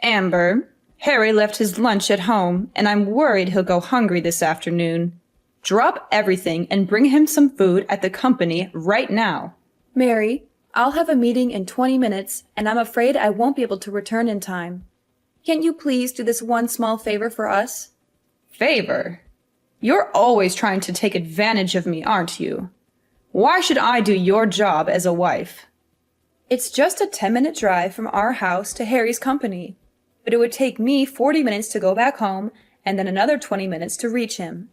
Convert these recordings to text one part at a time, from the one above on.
Amber, Harry left his lunch at home, and I'm worried he'll go hungry this afternoon. Drop everything and bring him some food at the company right now. Mary, I'll have a meeting in 20 minutes, and I'm afraid I won't be able to return in time. Can't you please do this one small favor for us? Favor? You're always trying to take advantage of me, aren't you? Why should I do your job as a wife? It's just a 10-minute drive from our house to Harry's company, but it would take me 40 minutes to go back home and then another 20 minutes to reach him.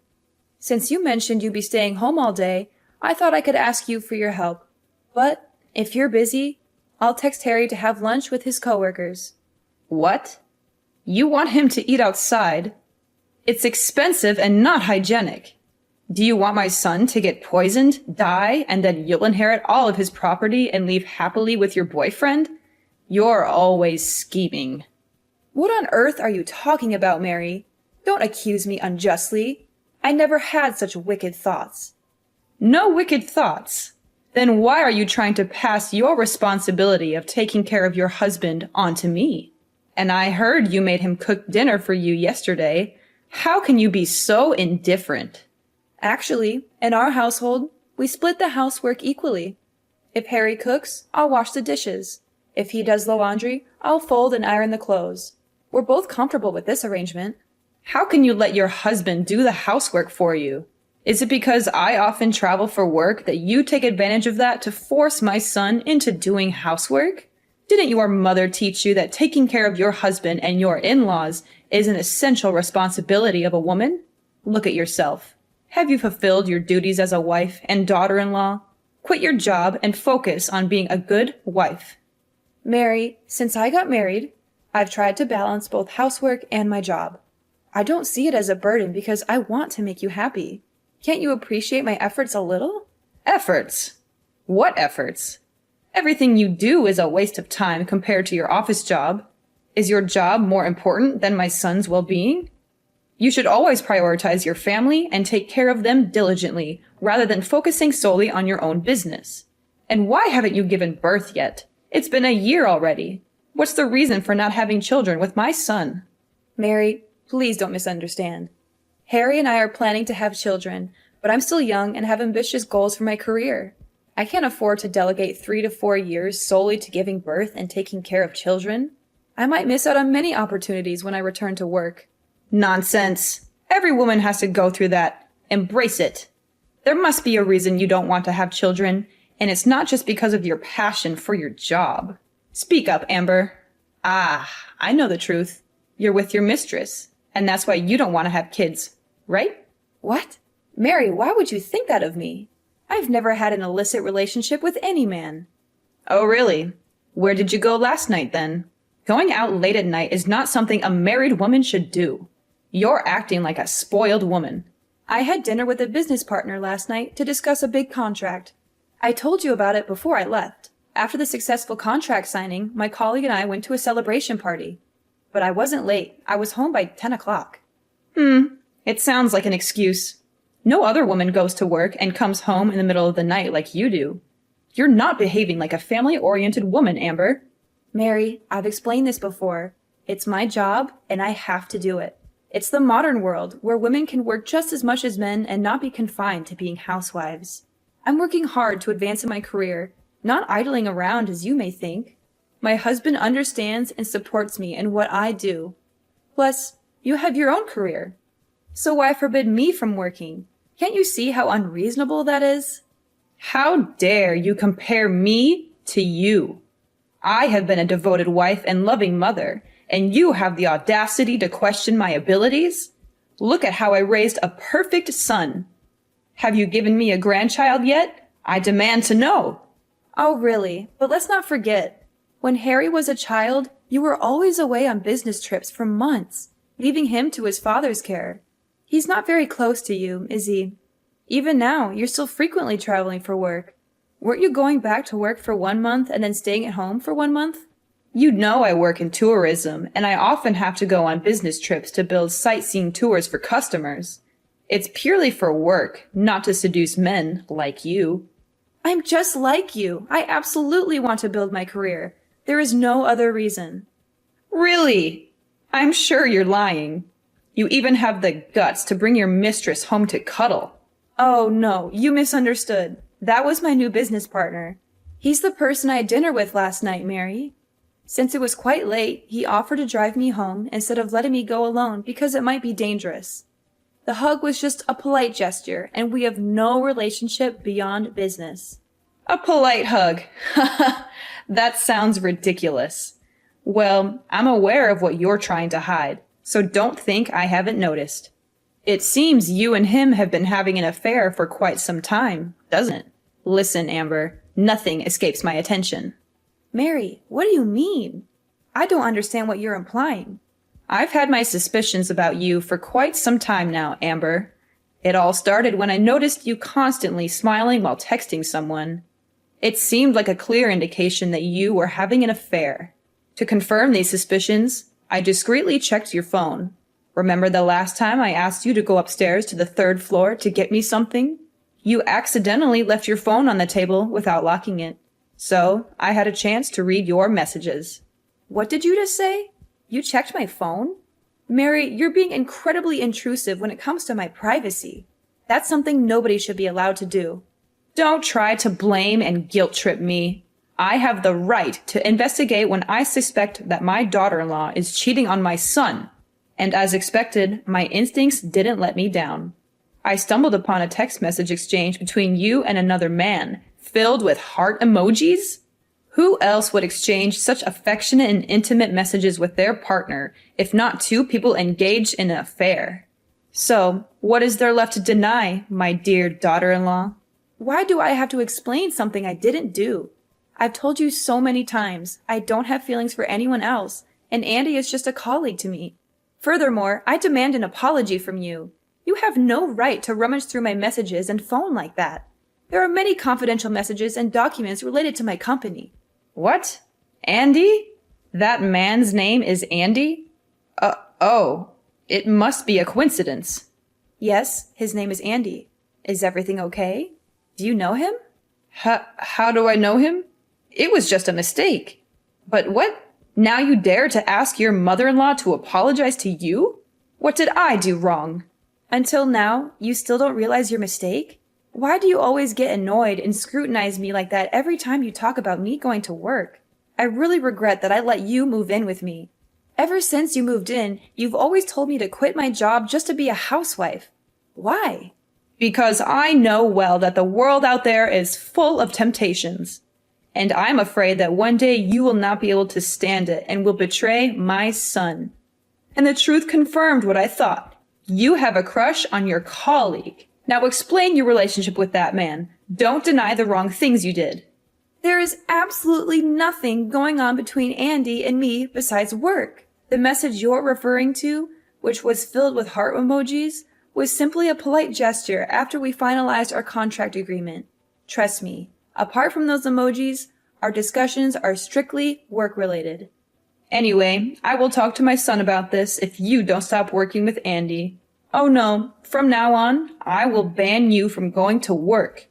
Since you mentioned you'd be staying home all day, I thought I could ask you for your help. But if you're busy, I'll text Harry to have lunch with his coworkers. What? You want him to eat outside? It's expensive and not hygienic. Do you want my son to get poisoned, die, and then you'll inherit all of his property and leave happily with your boyfriend? You're always scheming. What on earth are you talking about, Mary? Don't accuse me unjustly. I never had such wicked thoughts. No wicked thoughts? Then why are you trying to pass your responsibility of taking care of your husband onto me? And I heard you made him cook dinner for you yesterday. How can you be so indifferent? Actually, in our household, we split the housework equally. If Harry cooks, I'll wash the dishes. If he does the laundry, I'll fold and iron the clothes. We're both comfortable with this arrangement. How can you let your husband do the housework for you? Is it because I often travel for work that you take advantage of that to force my son into doing housework? Didn't your mother teach you that taking care of your husband and your in-laws is an essential responsibility of a woman? Look at yourself. Have you fulfilled your duties as a wife and daughter-in-law? Quit your job and focus on being a good wife. Mary, since I got married, I've tried to balance both housework and my job. I don't see it as a burden because I want to make you happy. Can't you appreciate my efforts a little? Efforts? What efforts? Everything you do is a waste of time compared to your office job. Is your job more important than my son's well-being? You should always prioritize your family and take care of them diligently, rather than focusing solely on your own business. And why haven't you given birth yet? It's been a year already. What's the reason for not having children with my son? Mary, please don't misunderstand. Harry and I are planning to have children, but I'm still young and have ambitious goals for my career. I can't afford to delegate 3 to 4 years solely to giving birth and taking care of children. I might miss out on many opportunities when I return to work. Nonsense. Every woman has to go through that. Embrace it. There must be a reason you don't want to have children, and it's not just because of your passion for your job. Speak up, Amber. Ah, I know the truth. You're with your mistress, and that's why you don't want to have kids, right? What? Mary, why would you think that of me? I've never had an illicit relationship with any man. Oh, really? Where did you go last night, then? Going out late at night is not something a married woman should do. You're acting like a spoiled woman. I had dinner with a business partner last night to discuss a big contract. I told you about it before I left. After the successful contract signing, my colleague and I went to a celebration party. But I wasn't late. I was home by 10 o'clock. It sounds like an excuse. No other woman goes to work and comes home in the middle of the night like you do. You're not behaving like a family-oriented woman, Amber. Mary, I've explained this before. It's my job, and I have to do it. It's the modern world, where women can work just as much as men and not be confined to being housewives. I'm working hard to advance in my career, not idling around as you may think. My husband understands and supports me in what I do. Plus, you have your own career. So why forbid me from working? Can't you see how unreasonable that is? How dare you compare me to you? I have been a devoted wife and loving mother, and you have the audacity to question my abilities? Look at how I raised a perfect son. Have you given me a grandchild yet? I demand to know. Oh, really? But let's not forget. When Harry was a child, you were always away on business trips for months, leaving him to his father's care. He's not very close to you, is he? Even now, you're still frequently traveling for work. Weren't you going back to work for 1 month and then staying at home for 1 month? You know I work in tourism, and I often have to go on business trips to build sightseeing tours for customers. It's purely for work, not to seduce men like you. I'm just like you. I absolutely want to build my career. There is no other reason. Really? I'm sure you're lying. You even have the guts to bring your mistress home to cuddle. Oh no, you misunderstood. That was my new business partner. He's the person I had dinner with last night, Mary. Since it was quite late, he offered to drive me home instead of letting me go alone because it might be dangerous. The hug was just a polite gesture, and we have no relationship beyond business. A polite hug. That sounds ridiculous. Well, I'm aware of what you're trying to hide, so don't think I haven't noticed. It seems you and him have been having an affair for quite some time, doesn't it? Listen, Amber, nothing escapes my attention. Mary, what do you mean? I don't understand what you're implying. I've had my suspicions about you for quite some time now, Amber. It all started when I noticed you constantly smiling while texting someone. It seemed like a clear indication that you were having an affair. To confirm these suspicions, I discreetly checked your phone. Remember the last time I asked you to go upstairs to the 3rd floor to get me something? You accidentally left your phone on the table without locking it. So I had a chance to read your messages. What did you just say? You checked my phone? Mary, you're being incredibly intrusive when it comes to my privacy. That's something nobody should be allowed to do. Don't try to blame and guilt trip me. I have the right to investigate when I suspect that my daughter-in-law is cheating on my son. And as expected, my instincts didn't let me down. I stumbled upon a text message exchange between you and another man, filled with heart emojis? Who else would exchange such affectionate and intimate messages with their partner, if not two people engaged in an affair? So, what is there left to deny, my dear daughter-in-law? Why do I have to explain something I didn't do? I've told you so many times, I don't have feelings for anyone else, and Andy is just a colleague to me. Furthermore, I demand an apology from you. You have no right to rummage through my messages and phone like that. There are many confidential messages and documents related to my company. What? Andy? That man's name is Andy? Oh, it must be a coincidence. Yes, his name is Andy. Is everything okay? Do you know him? How do I know him? It was just a mistake. But what? Now you dare to ask your mother-in-law to apologize to you? What did I do wrong? Until now, you still don't realize your mistake? Why do you always get annoyed and scrutinize me like that every time you talk about me going to work? I really regret that I let you move in with me. Ever since you moved in, you've always told me to quit my job just to be a housewife. Why? Because I know well that the world out there is full of temptations. And I'm afraid that one day you will not be able to stand it and will betray my son. And the truth confirmed what I thought. You have a crush on your colleague. Now explain your relationship with that man. Don't deny the wrong things you did. There is absolutely nothing going on between Andy and me besides work. The message you're referring to, which was filled with heart emojis, was simply a polite gesture after we finalized our contract agreement. Trust me, apart from those emojis, our discussions are strictly work-related. Anyway, I will talk to my son about this if you don't stop working with Andy. Oh no, from now on, I will ban you from going to work.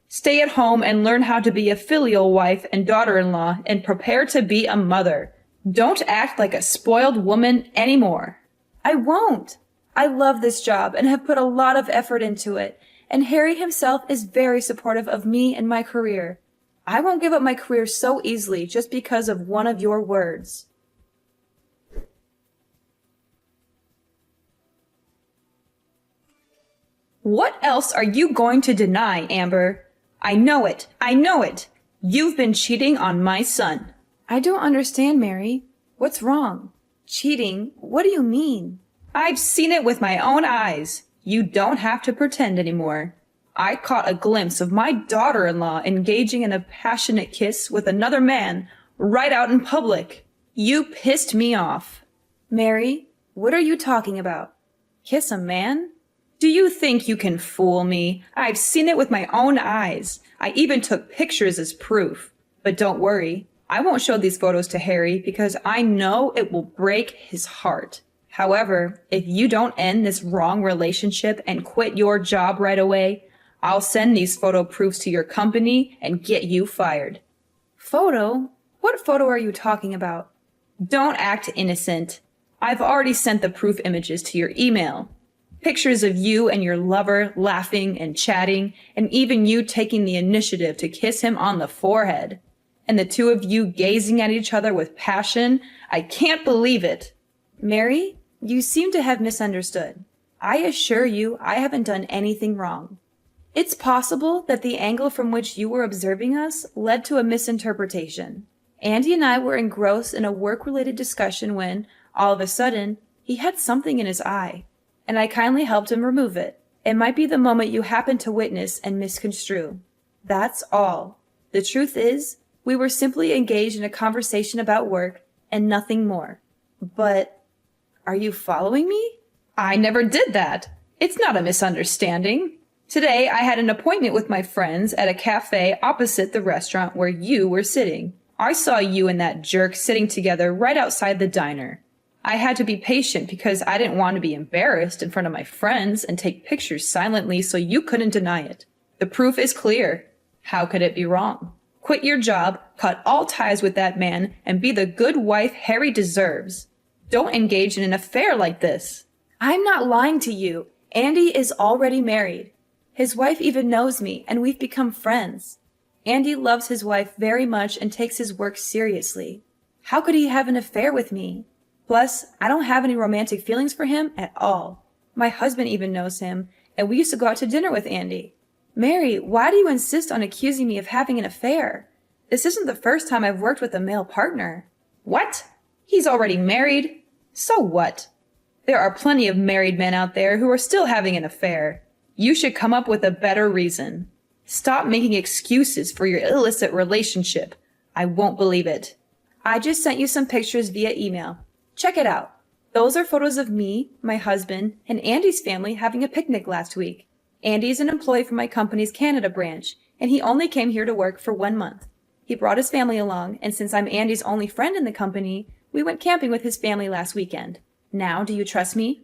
Stay at home and learn how to be a filial wife and daughter-in-law and prepare to be a mother. Don't act like a spoiled woman anymore. I won't. I love this job and have put a lot of effort into it, and Harry himself is very supportive of me and my career. I won't give up my career so easily just because of one of your words. What else are you going to deny, Amber? I know it. I know it. You've been cheating on my son. I don't understand, Mary. What's wrong? Cheating? What do you mean? I've seen it with my own eyes. You don't have to pretend anymore. I caught a glimpse of my daughter-in-law engaging in a passionate kiss with another man right out in public. You pissed me off. Mary, what are you talking about? Kiss a man? Do you think you can fool me? I've seen it with my own eyes. I even took pictures as proof. But don't worry, I won't show these photos to Harry because I know it will break his heart. However, if you don't end this wrong relationship and quit your job right away, I'll send these photo proofs to your company and get you fired. Photo? What photo are you talking about? Don't act innocent. I've already sent the proof images to your email. Pictures of you and your lover laughing and chatting, and even you taking the initiative to kiss him on the forehead. And the two of you gazing at each other with passion. I can't believe it. Mary, you seem to have misunderstood. I assure you I haven't done anything wrong. It's possible that the angle from which you were observing us led to a misinterpretation. Andy and I were engrossed in a work-related discussion when, all of a sudden, he had something in his eye, and I kindly helped him remove it. It might be the moment you happened to witness and misconstrue. That's all. The truth is, we were simply engaged in a conversation about work and nothing more. But, are you following me? I never did that. It's not a misunderstanding. Today, I had an appointment with my friends at a cafe opposite the restaurant where you were sitting. I saw you and that jerk sitting together right outside the diner. I had to be patient because I didn't want to be embarrassed in front of my friends and take pictures silently so you couldn't deny it. The proof is clear. How could it be wrong? Quit your job, cut all ties with that man, and be the good wife Harry deserves. Don't engage in an affair like this. I'm not lying to you. Andy is already married. His wife even knows me, and we've become friends. Andy loves his wife very much and takes his work seriously. How could he have an affair with me? Plus, I don't have any romantic feelings for him at all. My husband even knows him, and we used to go out to dinner with Andy. Mary, why do you insist on accusing me of having an affair? This isn't the first time I've worked with a male partner. What? He's already married? So what? There are plenty of married men out there who are still having an affair. You should come up with a better reason. Stop making excuses for your illicit relationship. I won't believe it. I just sent you some pictures via email. Check it out. Those are photos of me, my husband, and Andy's family having a picnic last week. Andy's an employee from my company's Canada branch, and he only came here to work for 1 month. He brought his family along, and since I'm Andy's only friend in the company, we went camping with his family last weekend. Now, do you trust me?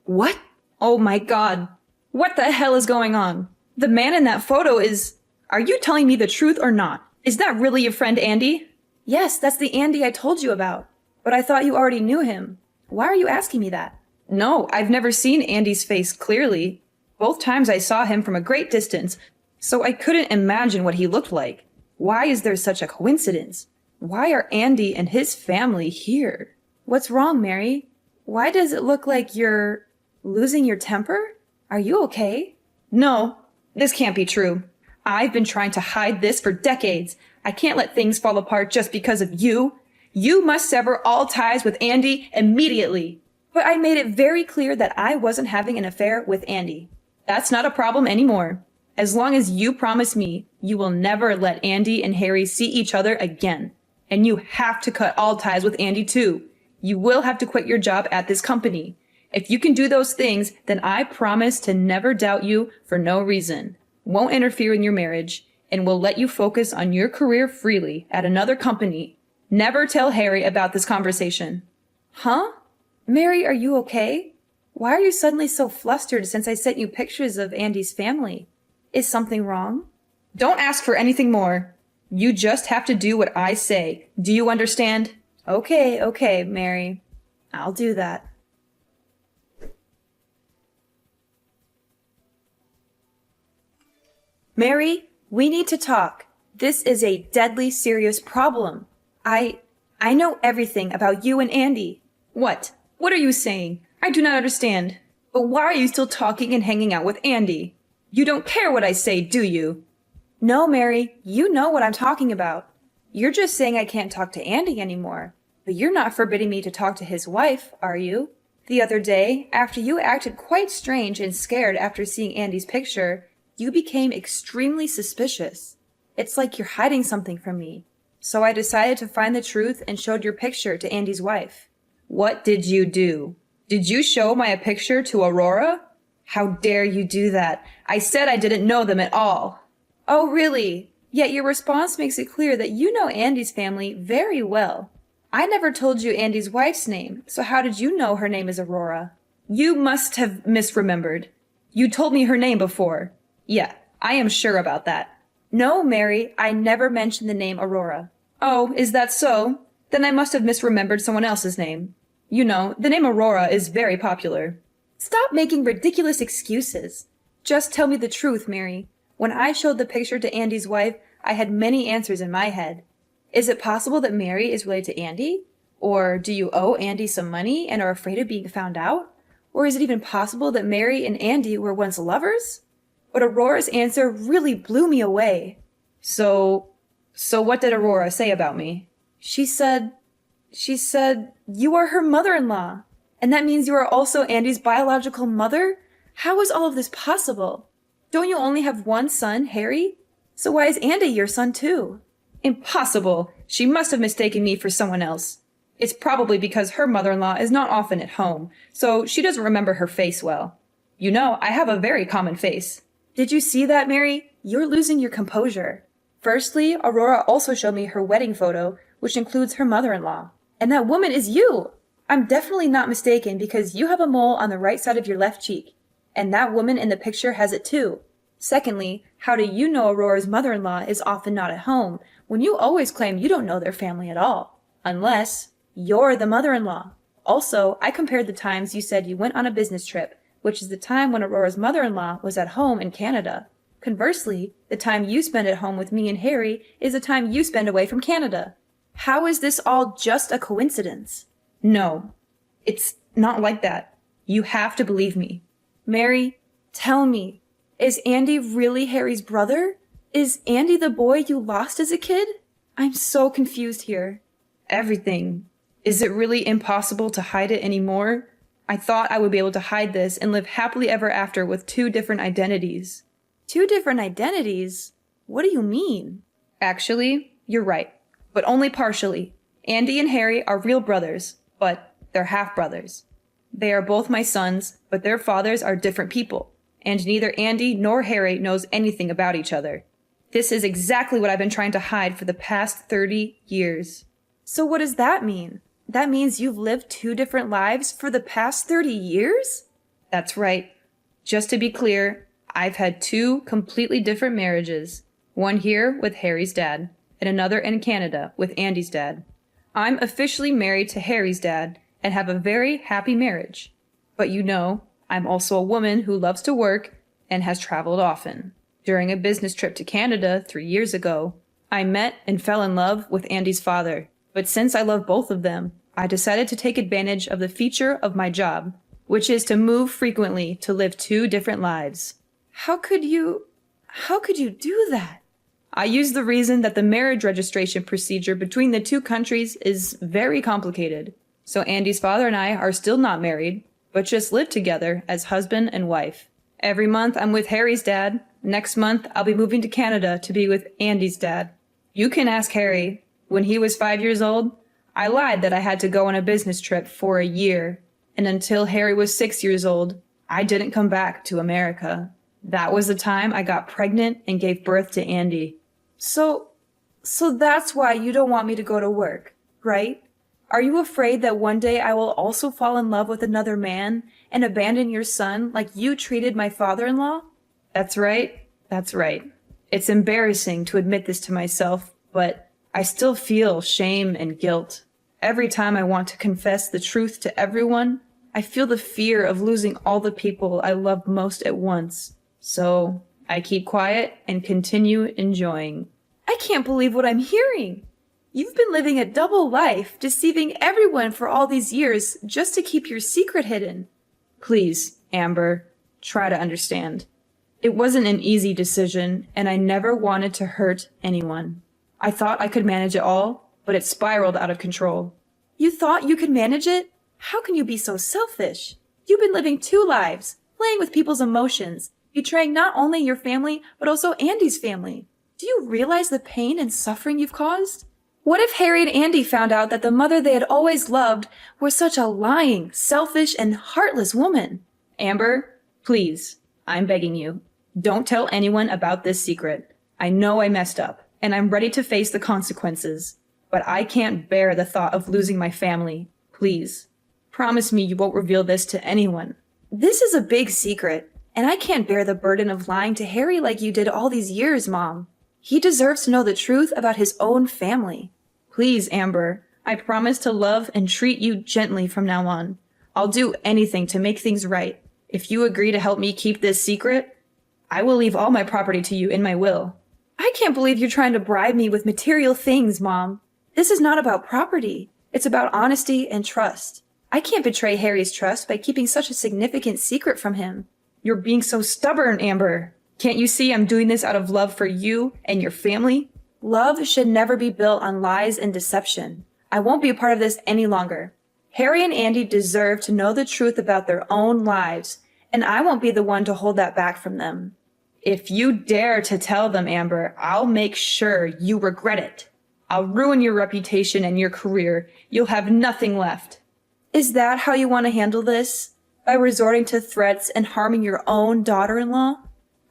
What? Oh my God. What the hell is going on? The man in that photo is... Are you telling me the truth or not? Is that really your friend Andy? Yes, that's the Andy I told you about. But I thought you already knew him. Why are you asking me that? No, I've never seen Andy's face clearly. Both times I saw him from a great distance, so I couldn't imagine what he looked like. Why is there such a coincidence? Why are Andy and his family here? What's wrong, Mary? Why does it look like you're losing your temper? Are you okay? No, this can't be true. I've been trying to hide this for decades. I can't let things fall apart just because of you. You must sever all ties with Andy immediately. But I made it very clear that I wasn't having an affair with Andy. That's not a problem anymore. As long as you promise me you will never let Andy and Harry see each other again. And you have to cut all ties with Andy too. You will have to quit your job at this company. If you can do those things, then I promise to never doubt you for no reason, won't interfere in your marriage, and will let you focus on your career freely at another company. Never tell Harry about this conversation. Huh? Mary, are you okay? Why are you suddenly so flustered since I sent you pictures of Andy's family? Is something wrong? Don't ask for anything more. You just have to do what I say. Do you understand? Okay, Mary. I'll do that. Mary, we need to talk. This is a deadly serious problem. I know everything about you and Andy. What? What are you saying? I do not understand. But why are you still talking and hanging out with Andy? You don't care what I say, do you? No, Mary, you know what I'm talking about. You're just saying I can't talk to Andy anymore. But you're not forbidding me to talk to his wife, are you? The other day, after you acted quite strange and scared after seeing Andy's picture, you became extremely suspicious. It's like you're hiding something from me. So I decided to find the truth and showed your picture to Andy's wife. What did you do? Did you show my picture to Aurora? How dare you do that? I said I didn't know them at all. Oh, really? Yet your response makes it clear that you know Andy's family very well. I never told you Andy's wife's name, so how did you know her name is Aurora? You must have misremembered. You told me her name before. Yeah, I am sure about that. No, Mary, I never mentioned the name Aurora. Oh, is that so? Then I must have misremembered someone else's name. You know, the name Aurora is very popular. Stop making ridiculous excuses. Just tell me the truth, Mary. When I showed the picture to Andy's wife, I had many answers in my head. Is it possible that Mary is related to Andy? Or do you owe Andy some money and are afraid of being found out? Or is it even possible that Mary and Andy were once lovers? But Aurora's answer really blew me away. So what did Aurora say about me? She said, you are her mother-in-law. And that means you are also Andy's biological mother? How is all of this possible? Don't you only have one son, Harry? So why is Andy your son too? Impossible! She must have mistaken me for someone else. It's probably because her mother-in-law is not often at home, so she doesn't remember her face well. You know, I have a very common face. Did you see that, Mary? You're losing your composure. Firstly, Aurora also showed me her wedding photo, which includes her mother-in-law. And that woman is you! I'm definitely not mistaken because you have a mole on the right side of your left cheek. And that woman in the picture has it too. Secondly, how do you know Aurora's mother-in-law is often not at home when you always claim you don't know their family at all? Unless you're the mother-in-law. Also, I compared the times you said you went on a business trip, which is the time when Aurora's mother-in-law was at home in Canada. Conversely, the time you spend at home with me and Harry is the time you spend away from Canada. How is this all just a coincidence? No, it's not like that. You have to believe me. Mary, tell me, is Andy really Harry's brother? Is Andy the boy you lost as a kid? I'm so confused here. Everything. Is it really impossible to hide it anymore? I thought I would be able to hide this and live happily ever after with 2 different identities. 2 different identities? What do you mean? Actually, you're right, but only partially. Andy and Harry are real brothers, but they're half-brothers. They are both my sons, but their fathers are different people, and neither Andy nor Harry knows anything about each other. This is exactly what I've been trying to hide for the past 30 years. So what does that mean? That means you've lived 2 different lives for the past 30 years? That's right. Just to be clear, I've had 2 completely different marriages. One here with Harry's dad, and another in Canada with Andy's dad. I'm officially married to Harry's dad and have a very happy marriage. But you know, I'm also a woman who loves to work and has traveled often. During a business trip to Canada 3 years ago, I met and fell in love with Andy's father. But since I love both of them, I decided to take advantage of the feature of my job, which is to move frequently to live 2 different lives. How could you do that? I use the reason that the marriage registration procedure between the 2 countries is very complicated. So Andy's father and I are still not married, but just live together as husband and wife. Every month I'm with Harry's dad. Next month I'll be moving to Canada to be with Andy's dad. You can ask Harry. When he was 5 years old, I lied that I had to go on a business trip for a year. And until Harry was 6 years old, I didn't come back to America. That was the time I got pregnant and gave birth to Andy. So that's why you don't want me to go to work, right? Are you afraid that one day I will also fall in love with another man and abandon your son like you treated my father-in-law? That's right. That's right. It's embarrassing to admit this to myself, but I still feel shame and guilt. Every time I want to confess the truth to everyone, I feel the fear of losing all the people I love most at once. So I keep quiet and continue enjoying. I can't believe what I'm hearing. You've been living a double life, deceiving everyone for all these years just to keep your secret hidden. Please, Amber, try to understand. It wasn't an easy decision, and I never wanted to hurt anyone. I thought I could manage it all, but it spiraled out of control. You thought you could manage it? How can you be so selfish? You've been living 2 lives, playing with people's emotions, betraying not only your family, but also Andy's family. Do you realize the pain and suffering you've caused? What if Harry and Andy found out that the mother they had always loved was such a lying, selfish, and heartless woman? Amber, please, I'm begging you, don't tell anyone about this secret. I know I messed up, and I'm ready to face the consequences. But I can't bear the thought of losing my family. Please, promise me you won't reveal this to anyone. This is a big secret, and I can't bear the burden of lying to Harry like you did all these years, Mom. He deserves to know the truth about his own family. Please, Amber, I promise to love and treat you gently from now on. I'll do anything to make things right. If you agree to help me keep this secret, I will leave all my property to you in my will. I can't believe you're trying to bribe me with material things, Mom. This is not about property. It's about honesty and trust. I can't betray Harry's trust by keeping such a significant secret from him. You're being so stubborn, Amber. Can't you see I'm doing this out of love for you and your family? Love should never be built on lies and deception. I won't be a part of this any longer. Harry and Andy deserve to know the truth about their own lives, and I won't be the one to hold that back from them. If you dare to tell them, Amber, I'll make sure you regret it. I'll ruin your reputation and your career. You'll have nothing left. Is that how you want to handle this? By resorting to threats and harming your own daughter-in-law?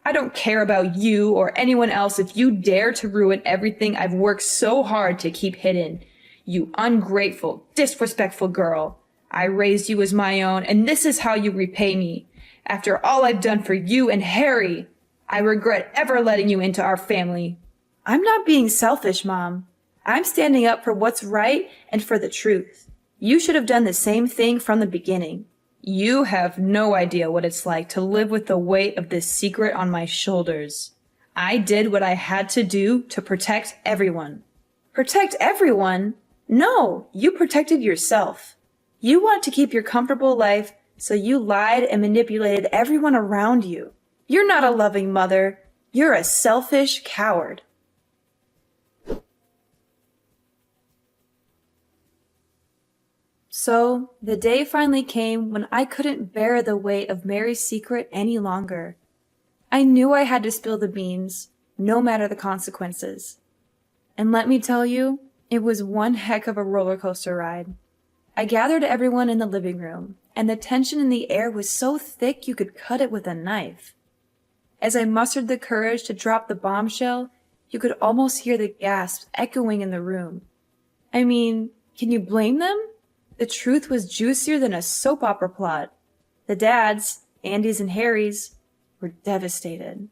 I don't care about you or anyone else if you dare to ruin everything I've worked so hard to keep hidden. You ungrateful, disrespectful girl. I raised you as my own, and this is how you repay me. After all I've done for you and Harry, I regret ever letting you into our family. I'm not being selfish, Mom. I'm standing up for what's right and for the truth. You should have done the same thing from the beginning. You have no idea what it's like to live with the weight of this secret on my shoulders. I did what I had to do to protect everyone. Protect everyone? No, you protected yourself. You wanted to keep your comfortable life, so you lied and manipulated everyone around you. You're not a loving mother. You're a selfish coward. So, the day finally came when I couldn't bear the weight of Mary's secret any longer. I knew I had to spill the beans, no matter the consequences. And let me tell you, it was one heck of a roller coaster ride. I gathered everyone in the living room, and the tension in the air was so thick you could cut it with a knife. As I mustered the courage to drop the bombshell, you could almost hear the gasps echoing in the room. I mean, can you blame them? The truth was juicier than a soap opera plot. The dads, Andy's and Harry's, were devastated.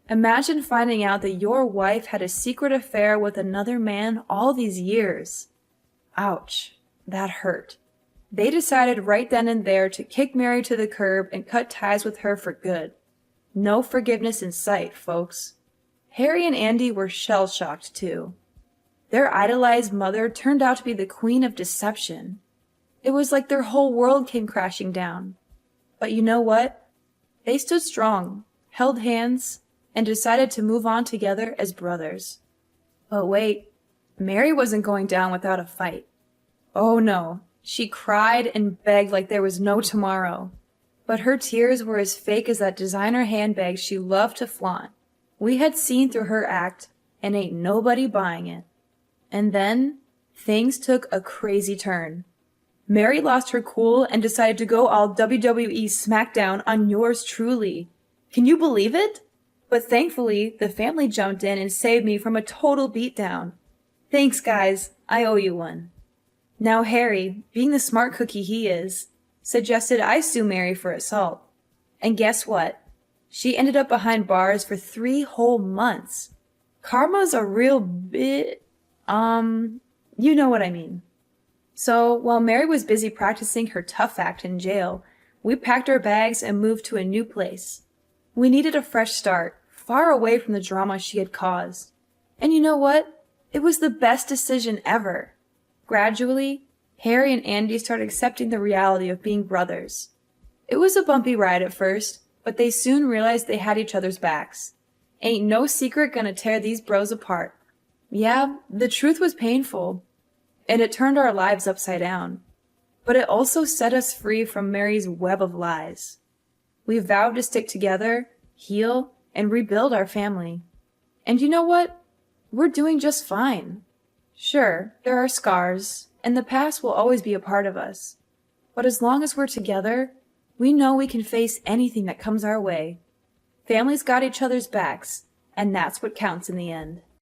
Imagine finding out that your wife had a secret affair with another man all these years. Ouch, that hurt. They decided right then and there to kick Mary to the curb and cut ties with her for good. No forgiveness in sight, folks. Harry and Andy were shell-shocked too. Their idolized mother turned out to be the queen of deception. It was like their whole world came crashing down. But you know what? They stood strong, held hands, and decided to move on together as brothers. But wait, Mary wasn't going down without a fight. Oh no, she cried and begged like there was no tomorrow. But her tears were as fake as that designer handbag she loved to flaunt. We had seen through her act, and ain't nobody buying it. And then, things took a crazy turn. Mary lost her cool and decided to go all WWE SmackDown on yours truly. Can you believe it? But thankfully, the family jumped in and saved me from a total beatdown. Thanks, guys. I owe you one. Now Harry, being the smart cookie he is, suggested I sue Mary for assault. And guess what? She ended up behind bars for 3 whole months. Karma's a real bit, you know what I mean. So, while Mary was busy practicing her tough act in jail, we packed our bags and moved to a new place. We needed a fresh start, far away from the drama she had caused. And you know what? It was the best decision ever. Gradually, Harry and Andy started accepting the reality of being brothers. It was a bumpy ride at first, but they soon realized they had each other's backs. Ain't no secret gonna tear these bros apart. Yeah, the truth was painful, and it turned our lives upside down. But it also set us free from Mary's web of lies. We vowed to stick together, heal, and rebuild our family. And you know what? We're doing just fine. Sure, there are scars, and the past will always be a part of us. But as long as we're together, we know we can face anything that comes our way. Families got each other's backs, and that's what counts in the end.